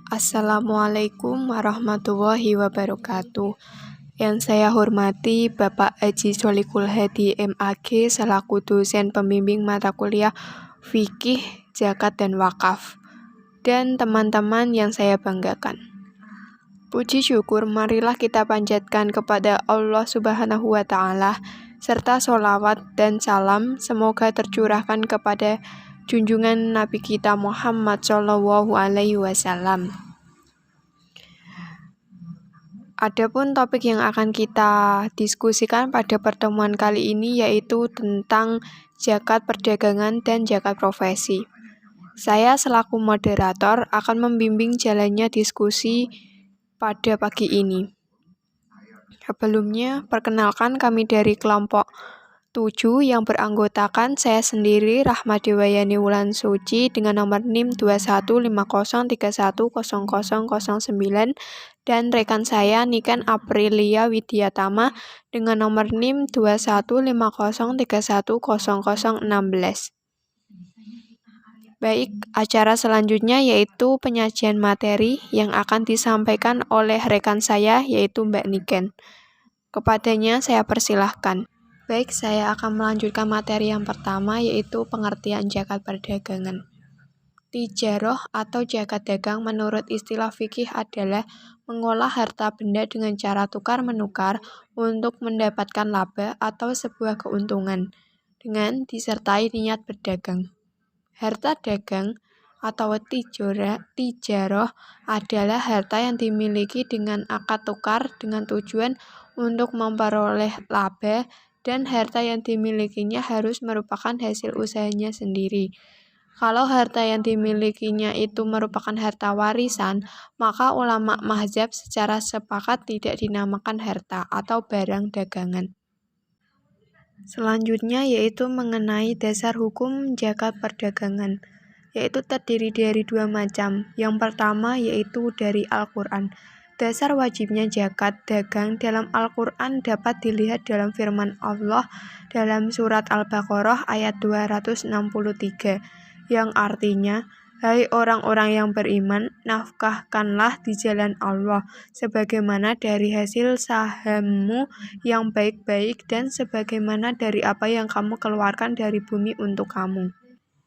Assalamualaikum warahmatullahi wabarakatuh. Yang saya hormati Bapak Haji Sholikul Hadi MAG selaku dosen pembimbing mata kuliah Fikih, Zakat, dan Wakaf, dan teman-teman yang saya banggakan. Puji syukur marilah kita panjatkan kepada Allah Subhanahu wa Ta'ala, serta sholawat dan salam semoga tercurahkan kepada junjungan Nabi kita Muhammad SAW. Adapun topik yang akan kita diskusikan pada pertemuan kali ini yaitu tentang zakat perdagangan dan zakat profesi. Saya selaku moderator akan membimbing jalannya diskusi pada pagi ini. Sebelumnya, perkenalkan kami dari kelompok 7 yang beranggotakan saya sendiri Rahmadewayani Wulan Suci dengan nomor NIM 2150310009 dan rekan saya Niken Aprilia Widyatama dengan nomor NIM 2150310016. Baik, acara selanjutnya yaitu penyajian materi yang akan disampaikan oleh rekan saya yaitu Mbak Niken. Kepadanya saya persilahkan. Baik, saya akan melanjutkan materi yang pertama yaitu pengertian zakat perdagangan. Tijaroh atau zakat dagang menurut istilah fikih adalah mengolah harta benda dengan cara tukar-menukar untuk mendapatkan laba atau sebuah keuntungan dengan disertai niat berdagang. Harta dagang atau tijaroh adalah harta yang dimiliki dengan akad tukar dengan tujuan untuk memperoleh laba, dan harta yang dimilikinya harus merupakan hasil usahanya sendiri. Kalau harta yang dimilikinya itu merupakan harta warisan, maka ulama mazhab secara sepakat tidak dinamakan harta atau barang dagangan. Selanjutnya yaitu mengenai dasar hukum zakat perdagangan, yaitu terdiri dari dua macam. Yang pertama yaitu dari Al-Quran. Dasar wajibnya zakat dagang dalam Al-Quran dapat dilihat dalam firman Allah dalam surat Al-Baqarah ayat 263, yang artinya, "Hai orang-orang yang beriman, nafkahkanlah di jalan Allah, sebagaimana dari hasil sahammu yang baik-baik dan sebagaimana dari apa yang kamu keluarkan dari bumi untuk kamu."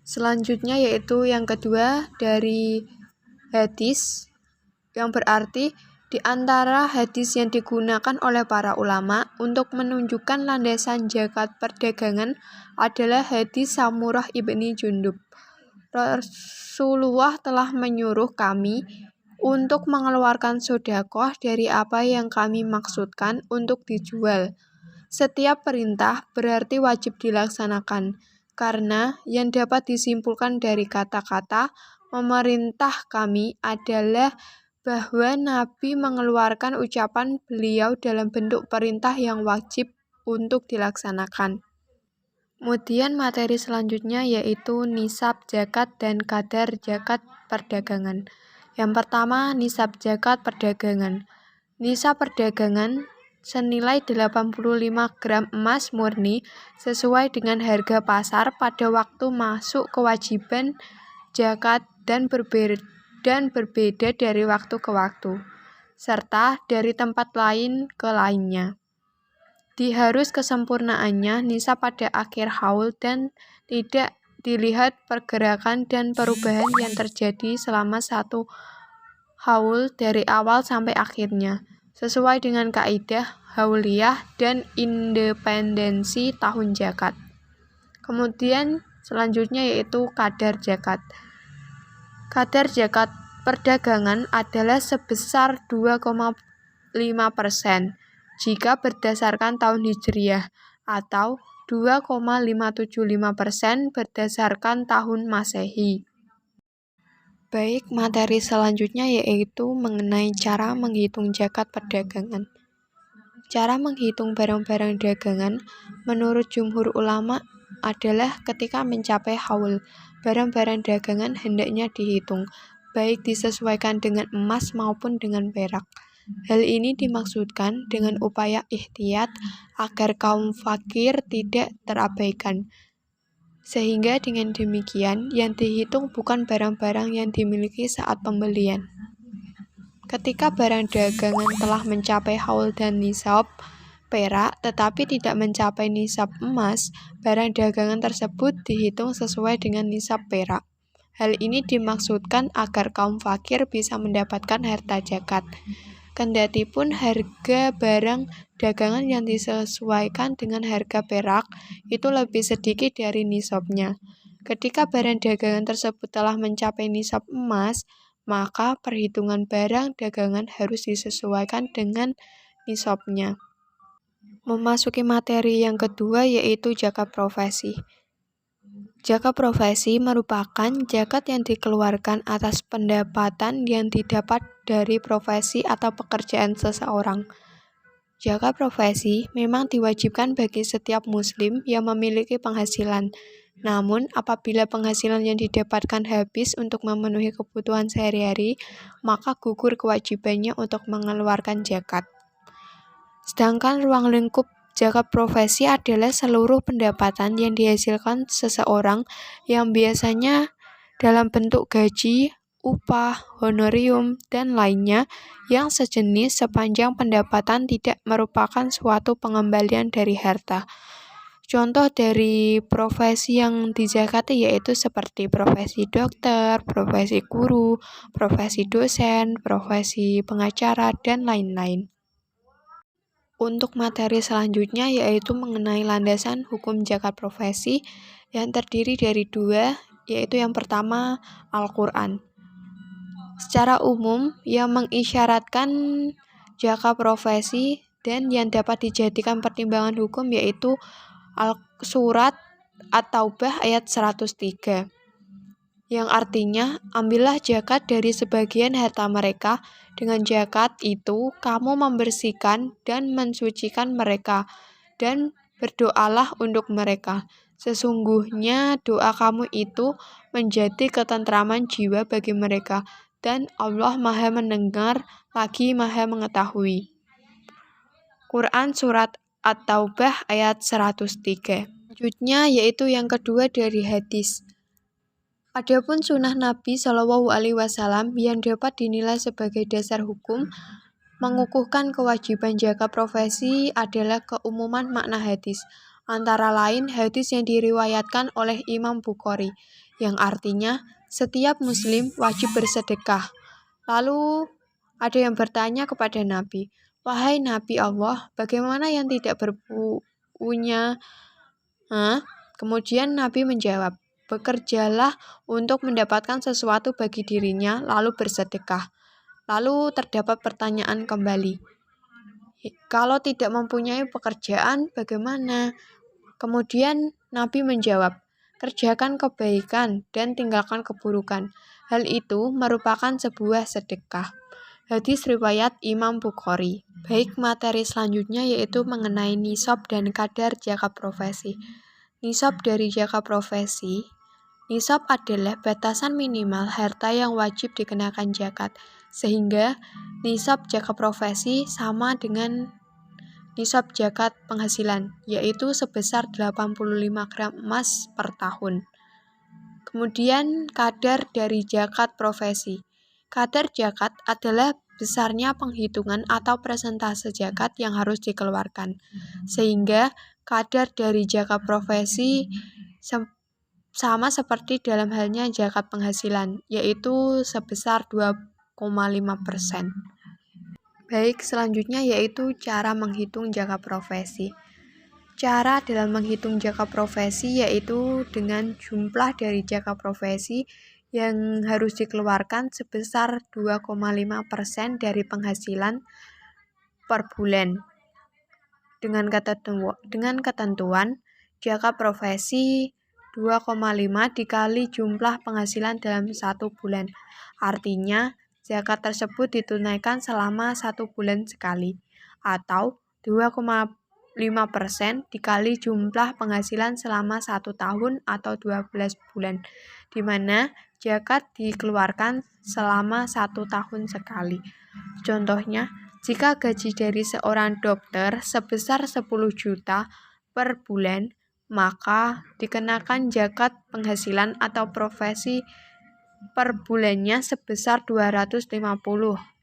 Selanjutnya yaitu yang kedua dari hadis, yang berarti di antara hadis yang digunakan oleh para ulama untuk menunjukkan landasan zakat perdagangan adalah hadis Samurah ibni Jundub. Rasulullah telah menyuruh kami untuk mengeluarkan sedekah dari apa yang kami maksudkan untuk dijual. Setiap perintah berarti wajib dilaksanakan, karena yang dapat disimpulkan dari kata-kata memerintah kami adalah bahwa Nabi mengeluarkan ucapan beliau dalam bentuk perintah yang wajib untuk dilaksanakan. Kemudian materi selanjutnya yaitu nisab zakat dan kadar zakat perdagangan. Yang pertama, nisab zakat perdagangan. Nisab perdagangan senilai 85 gram emas murni sesuai dengan harga pasar pada waktu masuk kewajiban zakat dan berbeda dari waktu ke waktu, serta dari tempat lain ke lainnya. Diharus kesempurnaannya nisab pada akhir haul dan tidak dilihat pergerakan dan perubahan yang terjadi selama satu haul dari awal sampai akhirnya, sesuai dengan kaidah hauliyah dan independensi tahun zakat. Kemudian selanjutnya yaitu kadar zakat. Kadar zakat perdagangan adalah sebesar 2,5% jika berdasarkan tahun Hijriah atau 2,575% berdasarkan tahun Masehi. Baik, materi selanjutnya yaitu mengenai cara menghitung zakat perdagangan. Cara menghitung barang-barang dagangan menurut jumhur ulama adalah ketika mencapai haul, barang-barang dagangan hendaknya dihitung, baik disesuaikan dengan emas maupun dengan perak. Hal ini dimaksudkan dengan upaya ihtiyat agar kaum fakir tidak terabaikan. Sehingga dengan demikian yang dihitung bukan barang-barang yang dimiliki saat pembelian. Ketika barang dagangan telah mencapai haul dan nisab perak tetapi tidak mencapai nisab emas, barang dagangan tersebut dihitung sesuai dengan nisab perak. Hal ini dimaksudkan agar kaum fakir bisa mendapatkan harta zakat. Kendatipun harga barang dagangan yang disesuaikan dengan harga perak itu lebih sedikit dari nisabnya. Ketika barang dagangan tersebut telah mencapai nisab emas, maka perhitungan barang dagangan harus disesuaikan dengan nisabnya. Memasuki materi yang kedua yaitu zakat profesi. Zakat profesi merupakan zakat yang dikeluarkan atas pendapatan yang didapat dari profesi atau pekerjaan seseorang. Zakat profesi memang diwajibkan bagi setiap muslim yang memiliki penghasilan. Namun, apabila penghasilan yang didapatkan habis untuk memenuhi kebutuhan sehari-hari, maka gugur kewajibannya untuk mengeluarkan zakat. Sedangkan ruang lingkup zakat profesi adalah seluruh pendapatan yang dihasilkan seseorang yang biasanya dalam bentuk gaji, upah, honorium, dan lainnya yang sejenis sepanjang pendapatan tidak merupakan suatu pengembalian dari harta. Contoh dari profesi yang dizakati yaitu seperti profesi dokter, profesi guru, profesi dosen, profesi pengacara, dan lain-lain. Untuk materi selanjutnya yaitu mengenai landasan hukum zakat profesi yang terdiri dari dua, yaitu yang pertama Al-Quran. Secara umum yang mengisyaratkan zakat profesi dan yang dapat dijadikan pertimbangan hukum yaitu Surat At-Taubah ayat 103. Yang artinya, ambillah zakat dari sebagian harta mereka, dengan zakat itu kamu membersihkan dan mensucikan mereka, dan berdoalah untuk mereka. Sesungguhnya doa kamu itu menjadi ketentraman jiwa bagi mereka, dan Allah Maha mendengar lagi Maha mengetahui. Quran Surat At-Taubah ayat 103. Selanjutnya yaitu yang kedua dari hadis. Adapun sunnah Nabi Shallallahu Alaihi Wasallam yang dapat dinilai sebagai dasar hukum mengukuhkan kewajiban zakat profesi adalah keumuman makna hadis. Antara lain hadis yang diriwayatkan oleh Imam Bukhari yang artinya setiap muslim wajib bersedekah. Lalu ada yang bertanya kepada Nabi, "Wahai Nabi Allah, bagaimana yang tidak berpunya?" Kemudian Nabi menjawab, "Bekerjalah untuk mendapatkan sesuatu bagi dirinya, lalu bersedekah." Lalu terdapat pertanyaan kembali, "Kalau tidak mempunyai pekerjaan, bagaimana?" Kemudian Nabi menjawab, "Kerjakan kebaikan dan tinggalkan keburukan. Hal itu merupakan sebuah sedekah." Hadis riwayat Imam Bukhari. Baik, materi selanjutnya yaitu mengenai nisab dan kadar zakat profesi. Nisab dari zakat profesi. Nisab adalah batasan minimal harta yang wajib dikenakan zakat, sehingga nisab zakat profesi sama dengan nisab zakat penghasilan, yaitu sebesar 85 gram emas per tahun. Kemudian kadar dari zakat profesi. Kadar zakat adalah besarnya penghitungan atau persentase zakat yang harus dikeluarkan, sehingga kadar dari zakat profesi sama seperti dalam halnya zakat penghasilan, yaitu sebesar 2,5%. Baik, selanjutnya yaitu cara menghitung zakat profesi. Cara dalam menghitung zakat profesi yaitu dengan jumlah dari zakat profesi yang harus dikeluarkan sebesar 2,5% dari penghasilan per bulan. Dengan ketentuan zakat profesi 2,5 dikali jumlah penghasilan dalam 1 bulan. Artinya, zakat tersebut ditunaikan selama 1 bulan sekali, atau 2,5% dikali jumlah penghasilan selama 1 tahun atau 12 bulan, di mana zakat dikeluarkan selama 1 tahun sekali. Contohnya, jika gaji dari seorang dokter sebesar 10 juta per bulan, maka dikenakan zakat penghasilan atau profesi per bulannya sebesar 250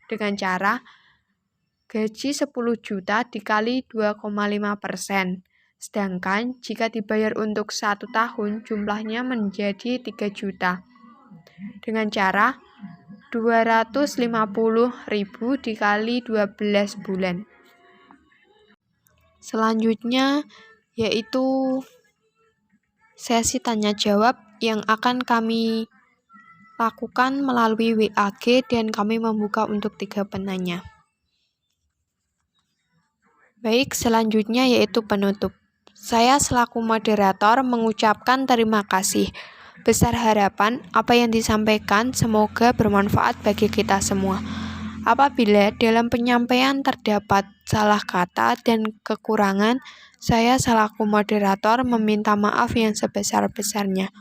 dengan cara gaji 10 juta dikali 2,5%. Sedangkan jika dibayar untuk 1 tahun, jumlahnya menjadi 3 juta. Dengan cara 250.000 dikali 12 bulan. Selanjutnya yaitu sesi tanya jawab yang akan kami lakukan melalui WAG dan kami membuka untuk 3 penanya. Baik, selanjutnya yaitu penutup. Saya selaku moderator mengucapkan terima kasih. Besar harapan apa yang disampaikan semoga bermanfaat bagi kita semua. Apabila dalam penyampaian terdapat salah kata dan kekurangan, saya selaku moderator meminta maaf yang sebesar-besarnya.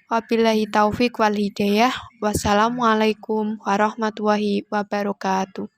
Wabillahi taufik wal hidayah. Wassalamualaikum warahmatullahi wabarakatuh.